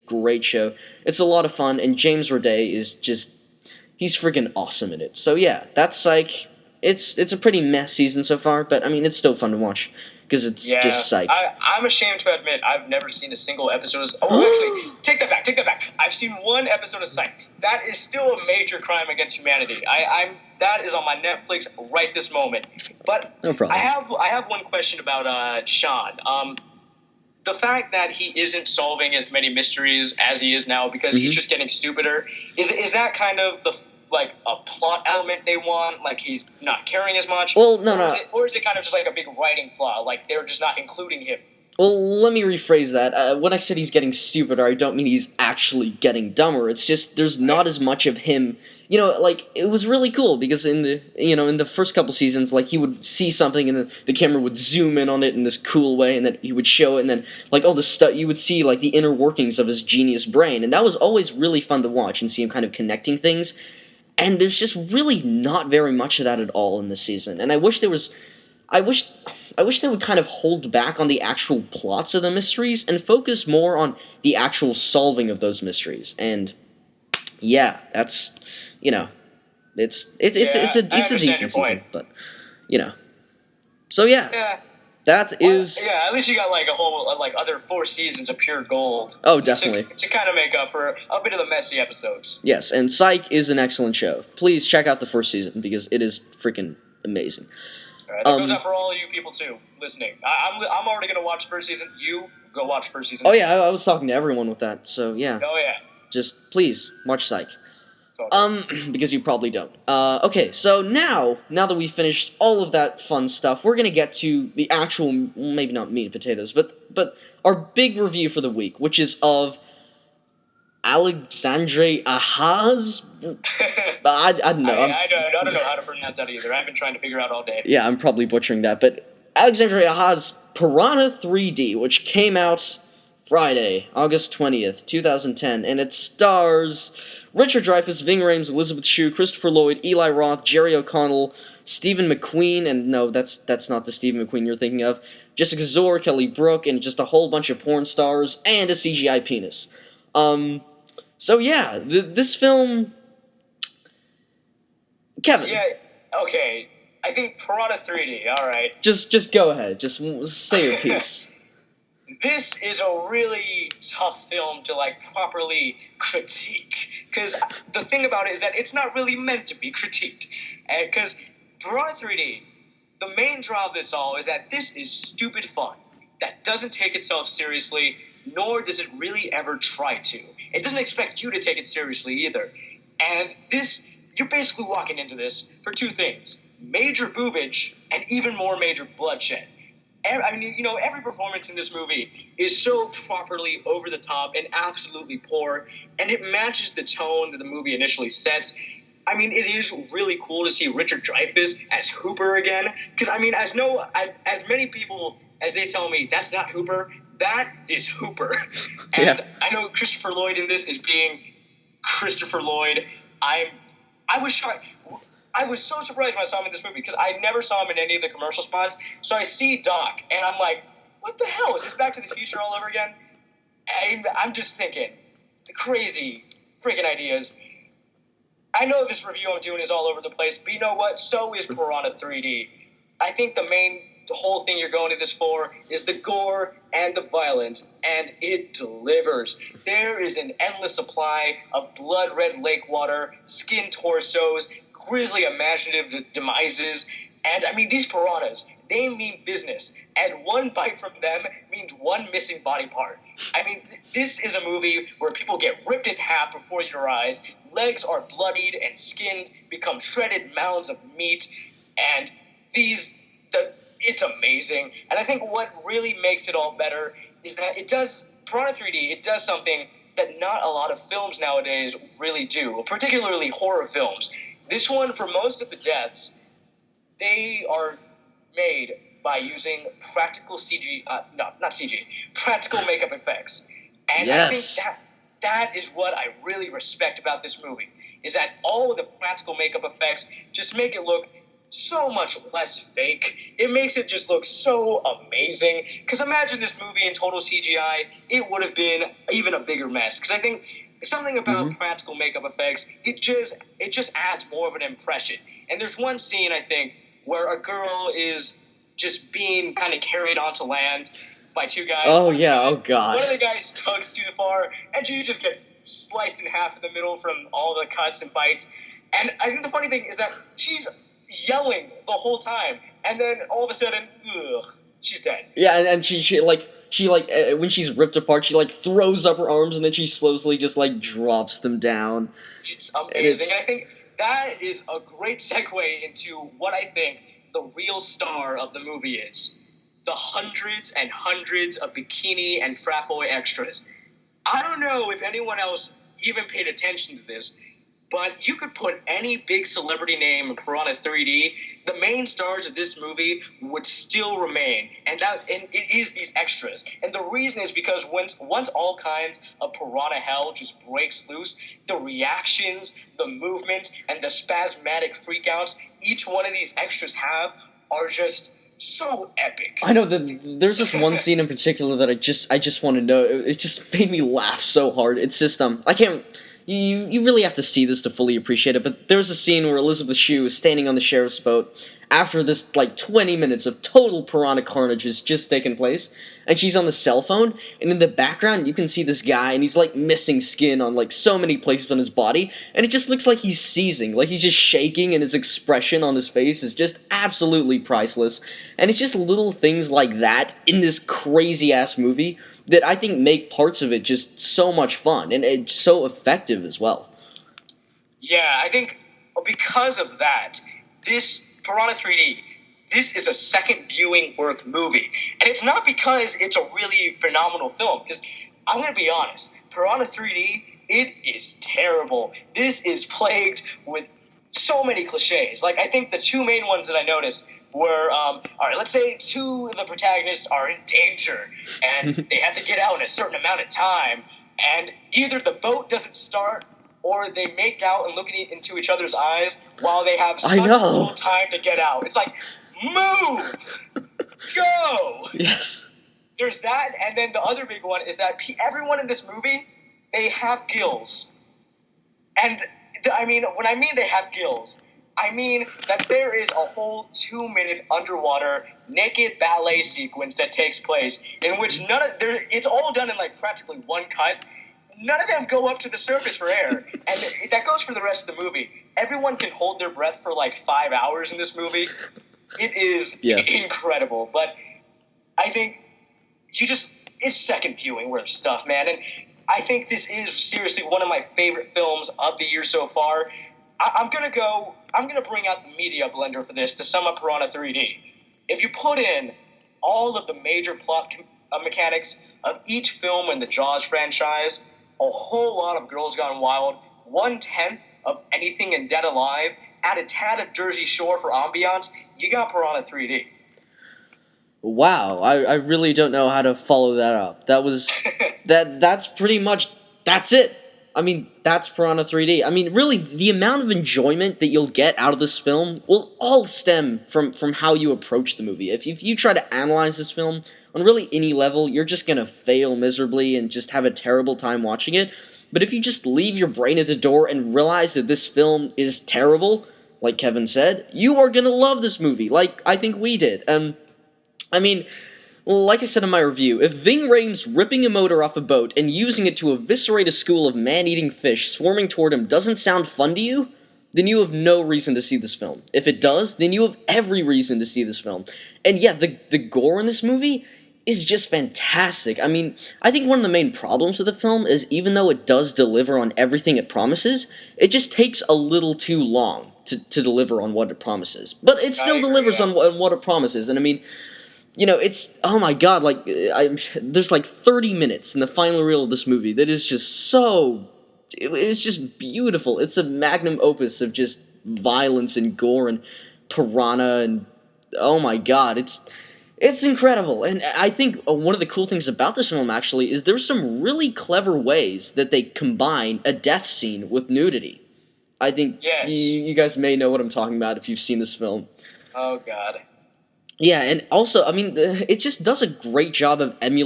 great show. It's a lot of fun, and James Roday is just, he's freaking awesome in it. So yeah, that's Psych. It's a pretty meh season so far, but I mean, it's still fun to watch because it's just Psych. I'm ashamed to admit I've never seen a single episode of... Oh, actually, take that back. I've seen one episode of Psych. That is still a major crime against humanity. That is on my Netflix right this moment. But no problem. I have one question about Sean. The fact that he isn't solving as many mysteries as he is now because he's just getting stupider, is that kind of like a plot element they want? Like he's not caring as much? Well, no. Or is it kind of just like a big writing flaw? Like they're just not including him? Well, let me rephrase that. When I said he's getting stupider, I don't mean he's actually getting dumber. It's just there's not as much of him. You know, like, it was really cool because in the first couple seasons, like, he would see something and then the camera would zoom in on it in this cool way and then he would show it and then, like, all this stuff, you would see, like, the inner workings of his genius brain. And that was always really fun to watch and see him kind of connecting things. And there's just really not very much of that at all in this season. And I wish they would kind of hold back on the actual plots of the mysteries and focus more on the actual solving of those mysteries. And yeah, that's, it's a decent season, but so yeah. That is... Yeah, at least you got, like, a whole, like, other 4 seasons of pure gold. Oh, definitely. To kind of make up for a bit of the messy episodes. Yes, and Psych is an excellent show. Please check out the first season, because it is freaking amazing. All right, that goes out for all of you people, too, listening. I'm already going to watch the first season. You go watch the first season. Oh, yeah, I was talking to everyone with that, so yeah. Oh, yeah. Just, please, watch Psych. Because you probably don't. Okay, so now that we've finished all of that fun stuff, we're gonna get to the actual, maybe not meat and potatoes, but our big review for the week, which is of Alexandre Aha's... I don't know. I don't know how to pronounce that either. I've been trying to figure out all day. Yeah, I'm probably butchering that, but Alexandre Aha's Piranha 3D, which came out Friday, August 20th, 2010, and it stars Richard Dreyfuss, Ving Rhames, Elizabeth Shue, Christopher Lloyd, Eli Roth, Jerry O'Connell, Stephen McQueen, and no, that's not the Stephen McQueen you're thinking of, Jessica Zor, Kelly Brook, and just a whole bunch of porn stars, and a CGI penis. So yeah, this film... Kevin. Yeah, okay, I think Piranha 3D, alright. Just go ahead, just say your piece. This is a really tough film to, like, properly critique. Because the thing about it is that it's not really meant to be critiqued. Because Piranha 3D, the main draw of this all is that this is stupid fun. That doesn't take itself seriously, nor does it really ever try to. It doesn't expect you to take it seriously either. And this, you're basically walking into this for 2 things. Major boobage and even more major bloodshed. I mean, every performance in this movie is so properly over the top and absolutely poor, and it matches the tone that the movie initially sets. I mean, it is really cool to see Richard Dreyfuss as Hooper again, because, I mean, as many people as they tell me, that's not Hooper, that is Hooper. And yeah. I know Christopher Lloyd in this is being Christopher Lloyd. I was shocked. I was so surprised when I saw him in this movie because I never saw him in any of the commercial spots. So I see Doc, and I'm like, what the hell? Is this Back to the Future all over again? I'm just thinking, crazy freaking ideas. I know this review I'm doing is all over the place, but you know what? So is Piranha 3D. I think the whole thing you're going to this for is the gore and the violence, and it delivers. There is an endless supply of blood-red lake water, skin torsos, grisly imaginative demises, and I mean, these piranhas, they mean business, and one bite from them means one missing body part. I mean, this is a movie where people get ripped in half before your eyes, legs are bloodied and skinned, become shredded mounds of meat, and it's amazing. And I think what really makes it all better is that Piranha 3D, it does something that not a lot of films nowadays really do, particularly horror films. This one, for most of the deaths, they are made by using practical practical makeup effects. And yes. I think that is what I really respect about this movie, is that all of the practical makeup effects just make it look so much less fake. It makes it just look so amazing. Because imagine this movie in total CGI, it would have been even a bigger mess. Because I think something about practical makeup effects, it just adds more of an impression. And there's one scene, I think, where a girl is just being kind of carried onto land by two guys. Oh, yeah, oh, God. One of the guys tugs too far, and she just gets sliced in half in the middle from all the cuts and bites. And I think the funny thing is that she's yelling the whole time, and then all of a sudden, she's dead. Yeah, and she when she's ripped apart, she, like, throws up her arms, and then she slowly just, like, drops them down. It's amazing. And I think that is a great segue into what I think the real star of the movie is. The hundreds and hundreds of bikini and frat boy extras. I don't know if anyone else even paid attention to this, but you could put any big celebrity name in Piranha 3D, the main stars of this movie would still remain, and it is these extras. And the reason is because once all kinds of piranha hell just breaks loose, the reactions, the movement, and the spasmodic freakouts each one of these extras have are just so epic. I know that there's this one scene in particular that I just want to know. It just made me laugh so hard. It's just I can't. You really have to see this to fully appreciate it, but there's a scene where Elizabeth Shue is standing on the sheriff's boat after this, 20 minutes of total piranha carnage has just taken place, and she's on the cell phone, and in the background you can see this guy, and he's, missing skin on, so many places on his body, and it just looks like he's seizing, like he's just shaking, and his expression on his face is just absolutely priceless, and it's just little things like that in this crazy-ass movie that I think make parts of it just so much fun, and it's so effective as well. Yeah, I think because of that, this Piranha 3D, this is a second viewing worth movie. And it's not because it's a really phenomenal film, because I'm going to be honest, Piranha 3D, it is terrible. This is plagued with so many cliches. I think the two main ones that I noticed were, alright, let's say two of the protagonists are in danger, and they have to get out in a certain amount of time, and either the boat doesn't start, or they make out and look into each other's eyes while they have such little time to get out. It's like, move! Go! Yes. There's that, and then the other big one is that everyone in this movie, they have gills. And, when I mean they have gills, I mean that there is a whole 2-minute underwater naked ballet sequence that takes place in which it's all done in practically one cut. None of them go up to the surface for air, and that goes for the rest of the movie. Everyone can hold their breath for 5 hours in this movie. It is incredible, but I think it's second viewing worth stuff, man, and I think this is seriously one of my favorite films of the year so far. I'm gonna bring out the media blender for this to sum up Piranha 3D. If you put in all of the major plot mechanics of each film in the Jaws franchise, a whole lot of Girls Gone Wild, 1/10 of anything in Dead Alive, add a tad of Jersey Shore for ambiance, you got Piranha 3D. Wow, I really don't know how to follow that up. That was that's pretty much that's it. That's Piranha 3D. Really, the amount of enjoyment that you'll get out of this film will all stem from how you approach the movie. If you try to analyze this film on really any level, you're just gonna fail miserably and just have a terrible time watching it. But if you just leave your brain at the door and realize that this film is terrible, like Kevin said, you are gonna love this movie, like I think we did. Like I said in my review, if Ving Rhames ripping a motor off a boat and using it to eviscerate a school of man-eating fish swarming toward him doesn't sound fun to you, then you have no reason to see this film. If it does, then you have every reason to see this film. And yeah, the gore in this movie is just fantastic. I think one of the main problems with the film is even though it does deliver on everything it promises, it just takes a little too long to deliver on what it promises. But it still delivers on what it promises, and it's, oh my god, there's 30 minutes in the final reel of this movie that is just it's just beautiful. It's a magnum opus of just violence and gore and piranha and, oh my god, it's incredible. And I think one of the cool things about this film, actually, is there's some really clever ways that they combine a death scene with nudity. I think Yes. you guys may know what I'm talking about if you've seen this film. Oh God. Yeah, and also, I mean, it just does a great job of emulating